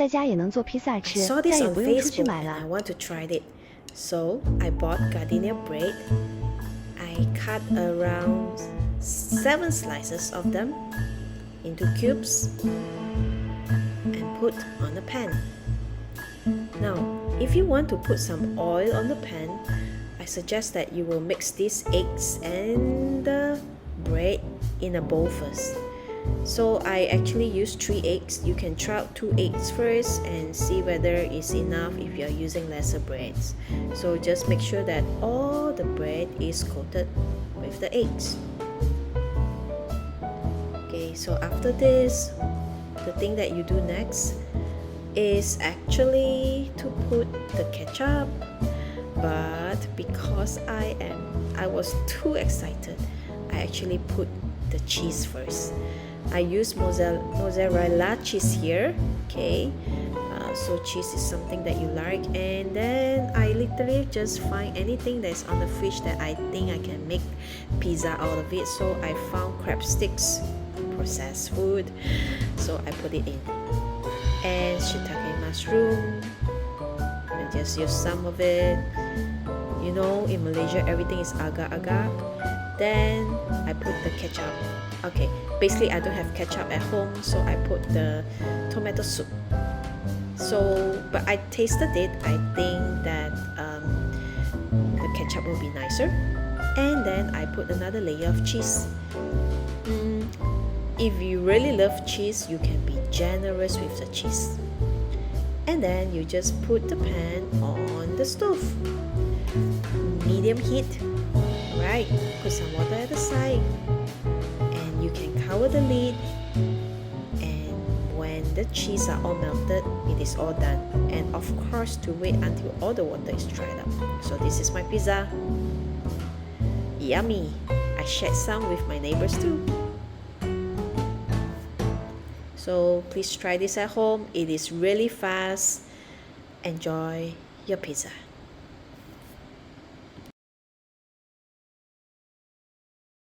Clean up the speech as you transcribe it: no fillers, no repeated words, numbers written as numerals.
在家也能做披萨 I 吃， saw 再 this 也 on 不用出去 Facebook 买 and I 了。 want to try it. So I bought gardenia bread. I cut around 7 slices of them into cubes and put on the pan. Now, if you want to put some oil on the pan, I suggest that you will mix these eggs and the bread in a bowl first. So I actually use 3 eggs. You can try out 2 eggs first and see whether it's enough if you're using lesser breads. So just make sure that all the bread is coated with the eggs. Okay, so after this, the thing that you do next is actually to put the ketchup, but because I was too excited, I actually put the cheese first. I use mozzarella cheese here, okay, so cheese is something that you like, and then I literally just find anything that's on the fridge that I think I can make pizza out of it. So I found crabsticks, processed food, so I put it in, and shitake mushroom, I just use some of it. You know, in Malaysia everything is agak-agak. Then I put the ketchup. Okay, basically I don't have ketchup at home, so I put the tomato soup. So, but I tasted it. I think that the ketchup will be nicer. And then I put another layer of cheese. If you really love cheese, you can be generous with the cheese. And then you just put the pan on the stove. Medium heat. Right, put some water at the side. And you can cover the lid. And when the cheese are all melted, it is all done. And of course, to wait until all the water is dried up. So this is my pizza. Yummy! I shared some with my neighbors too. So please try this at home. It is really fast. Enjoy your pizza.